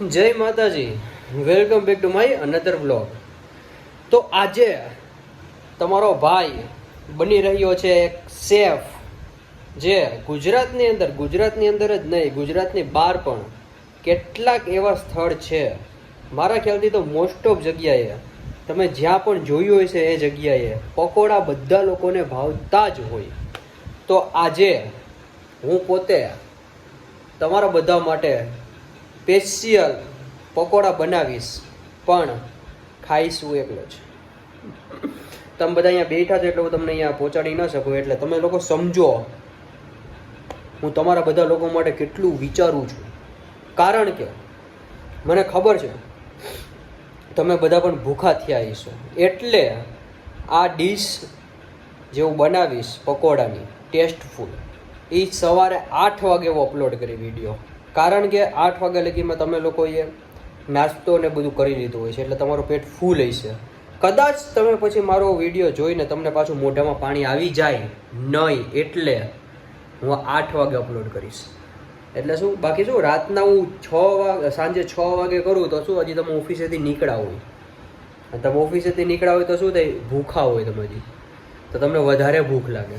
જય માતાજી, welcome back to my another vlog. તો આજે તમારો ભાઈ બની રહ્યો છે એક શેફ, જે ગુજરાતની અંદર જ નહીં, ગુજરાતની બહાર પણ કેટલાક એવા સ્થળ છે, મારા ખ્યાલથી તો મોસ્ટ ઓફ જગ્યાએ તમે જ્યાં પણ જોયું હોય છે એ જગ્યાએ પકોડા બધા લોકોને ભાવતા જ હોય. તો આજે હું પોતે તમારા બધા માટે સ્પેશિયલ પકોડા બનાવીશ, પણ ખાઈશ હું એકલો જ. તમે બધા અહીંયા બેઠા છો એટલે હું તમને અહીંયા પહોંચાડી ન શકું, એટલે તમે લોકો સમજો હું તમારા બધા લોકો માટે કેટલું વિચારું છું. કારણ કે મને ખબર છે તમે બધા પણ ભૂખા થયા હશો, એટલે આ ડીશ જે હું બનાવીશ પકોડાની ટેસ્ટફુલ, એ સવારે 8 વાગે હું અપલોડ કરી વિડીયો. કારણ કે 8 વાગ્યા લગીમાં તમે લોકોએ નાસ્તો ને બધું કરી લીધું હોય છે, એટલે તમારું પેટ ફૂલ હશે. કદાચ તમે પછી મારો વિડીયો જોઈને તમને પાછું મોઢામાં પાણી આવી જાય નહીં, એટલે હું 8 વાગે અપલોડ કરીશ. એટલે શું, બાકી શું રાતના હું સાંજે 6 વાગે કરું તો શું, હજી તમે ઓફિસેથી નીકળ્યા હોય, અને તમે ઓફિસેથી નીકળ્યા હોય તો શું થાય, ભૂખા હોય તમે હજી, તો તમને વધારે ભૂખ લાગે.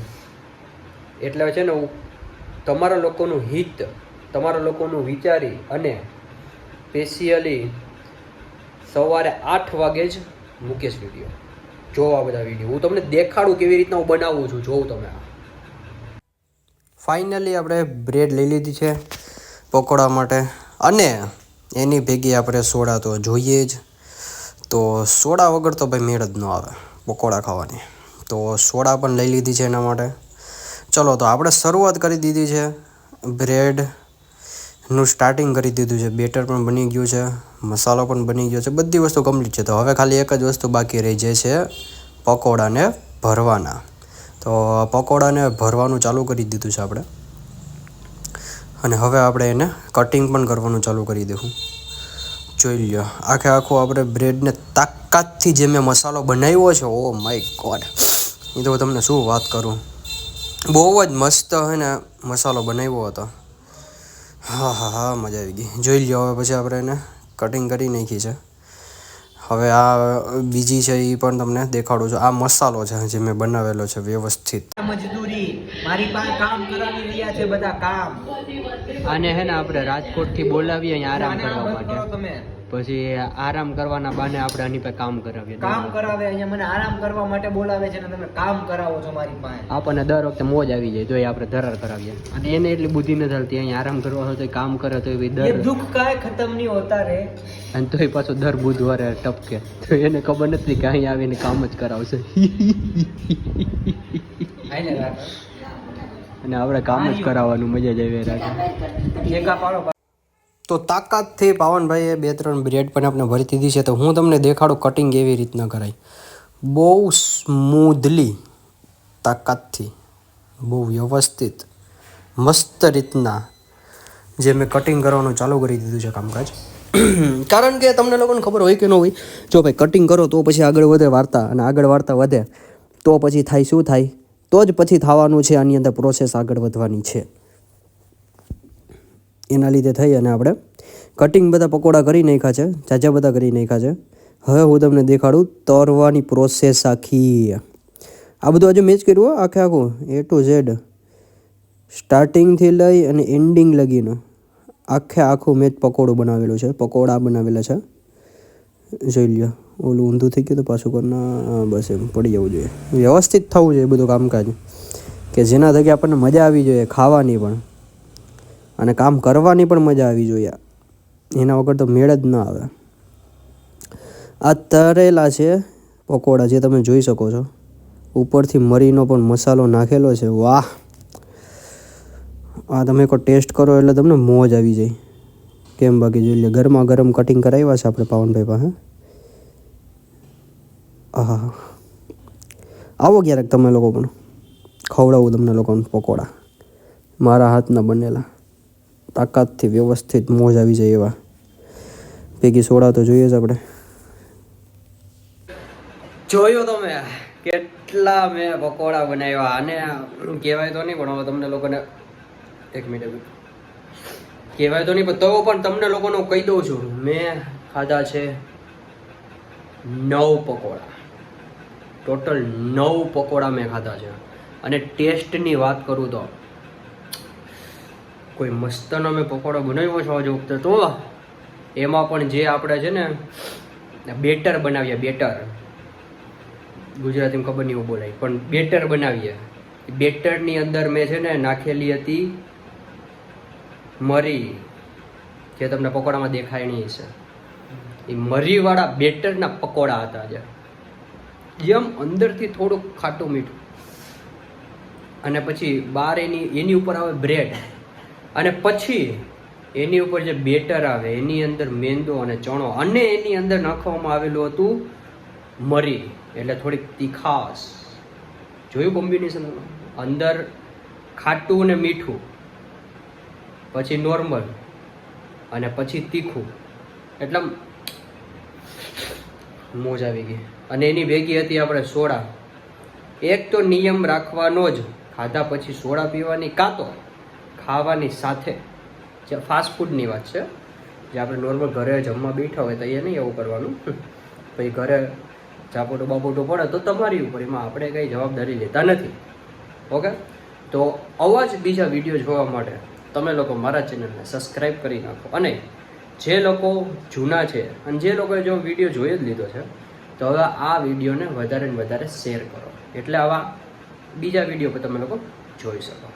એટલે છે ને હું તમારા લોકોનું હિત, તમારા લોકોનું વિચારી અને સ્પેશિયલી સવારે 8 વાગે જ મૂકીશ વિડીયો. જોવો આ બધા વિડીયો, હું તમને દેખાડું કેવી રીતના હું બનાવું છું, જોઉં તમે. ફાઇનલી આપણે બ્રેડ લઈ લીધી છે પકોડા માટે, અને એની ભેગી આપણે સોડા તો જોઈએ જ. તો સોડા વગર તો ભાઈ મેળ જ ન આવે પકોડા ખાવાની, તો સોડા પણ લઈ લીધી છે એના માટે. ચલો તો આપણે શરૂઆત કરી દીધી છે, બ્રેડનું સ્ટાર્ટિંગ કરી દીધું છે, બેટર પણ બની ગયું છે, મસાલો પણ બની ગયો છે, બધી વસ્તુ કમ્પ્લીટ છે. તો હવે ખાલી એક જ વસ્તુ બાકી રહી જાય છે, પકોડાને ભરવાના. તો પકોડાને ભરવાનું ચાલુ કરી દીધું છે આપણે, અને હવે આપણે એને કટિંગ પણ કરવાનું ચાલુ કરી દઈશું. જોઈ લ્યો, આખું આપણે બ્રેડને તાકાતથી જે મેં મસાલો બનાવ્યો છે, ઓ માય ગોડ, એ તો તમને શું વાત કરું, બહુ જ મસ્ત હે ને મસાલો બનાવ્યો હતો. હા હા હા, મજા આવી ગઈ. જોઈ લ્યો, હવે પછી આપણે એને કટિંગ કરી નાખી છે. હવે આ બીજી છે એ પણ તમને દેખાડું છું. આ મસાલો છે જે મેં બનાવેલો છે વ્યવસ્થિત. મજદૂરી મારી પાસે કામ કરાવી રહ્યા છે બધા કામ. આને હે ને આપણે રાજકોટથી બોલાવીએ અહીંયા આરામ કરવા માટે, પછી આરામ કરવાના બાને આપણે આની પાસે કામ કરાવીએ. કામ કરાવે અહીંયા, મને આરામ કરવા માટે બોલાવે છે ને તમે કામ કરાવો છો મારી પાસે. આપણને દર વખતે મોજ આવી જાય જોઈએ આપણે ધરાર કરાવીએ, અને એને એટલી બુદ્ધિ ન ચાલતી, અહીંયા આરામ કરવા હોય તો કામ કરે તો દર દુઃખ કાંઈ ખતમ નહીં હોતા રે, અને તોય પાછો દર બુધવારે ટપકે, તો એને ખબર નથી કે અહીંયા આવીને કામ જ કરાવશે. અને આપણે કામ જ કરાવવાનું, મજા જ આવી રાખે. તો તાકાતથી પાવનભાઈએ 2-3 બ્રેડ પણ આપણે ભરી દીધી છે. તો હું તમને દેખાડું કટિંગ એવી રીતના કરાય, બહુ સ્મૂધલી, તાકાતથી, બહુ વ્યવસ્થિત, મસ્ત રીતના જે મેં કટિંગ કરવાનું ચાલુ કરી દીધું છે કામકાજ. કારણ કે તમને લોકોને ખબર હોય કે ન હોય, જો ભાઈ કટિંગ કરો તો પછી આગળ વધે વાર્તા, અને આગળ વાર્તા વધે તો પછી થાય શું થાય, તો જ પછી થવાનું છે આની અંદર પ્રોસેસ આગળ વધવાની છે. એના લીધે થઈ અને આપણે કટિંગ બધા પકોડા કરી નાખ્યા છે, જાજા બધા કરી નાખ્યા છે. હવે હું તમને દેખાડું તરવાની પ્રોસેસ આખી. આ બધું આજે મેં જ કર્યું આખું A to Z, સ્ટાર્ટિંગથી લઈ અને એન્ડિંગ લગીને આખું મેં જ પકોડું બનાવેલું છે, પકોડા બનાવેલા છે. જોઈ લ્યો, ઓલું ઊંધું થઈ ગયું તો પાછું કરના, બસ એમ પડી જવું જોઈએ, વ્યવસ્થિત થવું જોઈએ બધું કામકાજ, કે જેના થકી આપણને મજા આવી જોઈએ ખાવાની પણ, અને કામ કરવાની પણ મજા આવી જોઈએ. એના વગર તો મેળ જ ના આવે. આ તરેલા છે પકોડા, જે તમે જોઈ શકો છો, ઉપરથી મરીનો પણ મસાલો નાખેલો છે. વાહ, આ તમે કોઈ ટેસ્ટ કરો એટલે તમને મોજ આવી જાય. કેમ બાકી જોઈ લે, ગરમા ગરમ કટિંગ કરાવ્યા છે આપણે પાવનભાઈ પાસે. હા, આવો ક્યારેક તમે લોકો પણ, ખવડાવું તમને લોકોને પકોડા મારા હાથના બનેલા, તાકાતથી વ્યવસ્થિત, મોજ આવી જાય એવા. ભેગી સોડા તો જોઈએ જ આપણે. જોયો તમે કેટલા મેં પકોડા બનાવ્યા, અને કહેવાય તો નહીં પણ હવે તમને લોકોને એક મિનિટ કહેવાય તો નહીં, પણ તો પણ તમને લોકોને હું કહી દઉં છું, મેં ખાધા છે 9 પકોડા. ટોટલ 9 પકોડા મેં ખાધા છે. અને ટેસ્ટની વાત કરું તો કોઈ મસ્તનો મેં પકોડો બનાવ્યો છે આજે વખતે. તો એમાં પણ જે આપણે છે ને બેટર બનાવીએ, બેટર ગુજરાતીમાં ખબર નહીં એવું બોલાય, પણ બેટર બનાવીએ. બેટરની અંદર મેં છે ને નાખેલી હતી મરી, જે તમને પકોડામાં દેખાય નહીં છે. એ મરીવાળા બેટરના પકોડા હતા જે જેમ અંદરથી થોડુંક ખાટું મીઠું, અને પછી બહાર એની ઉપર આવે બ્રેડ, અને પછી એની ઉપર જે બેટર આવે એની અંદર મેંદો અને ચણો, અને એની અંદર નાખવામાં આવેલું હતું મરી, એટલે થોડીક તીખાશ. જોયું કોમ્બિનેશન? અંદર ખાટું ને મીઠું, પછી નોર્મલ, અને પછી તીખું, એટલે મોજ આવી ગઈ. અને એની ભેગી હતી આપણે સોડા. એક તો નિયમ રાખવાનો જ, ખાધા પછી સોડા પીવાની, કાં તો ખાવાની સાથે. જે ફાસ્ટ ફૂડની વાત છે, જે આપણે નોર્મલ ઘરે જમવા બેઠા હોય તો એ નહીં એવું કરવાનું. પછી ઘરે ચાપોટું બાપોટું પડે તો તમારી ઉપર, એમાં આપણે કંઈ જવાબદારી લેતા નથી. ઓકે, તો આવા જ બીજા વિડીયો જોવા માટે તમે લોકો મારા ચેનલને સબસ્ક્રાઈબ કરી નાખો. અને જે લોકો જૂના છે અને જે લોકોએ જો વિડીયો જોઈ જ લીધો છે, તો હવે આ વિડીયોને વધારે ને વધારે શેર કરો, એટલે આવા બીજા વિડીયો પર તમે લોકો જોઈ શકો.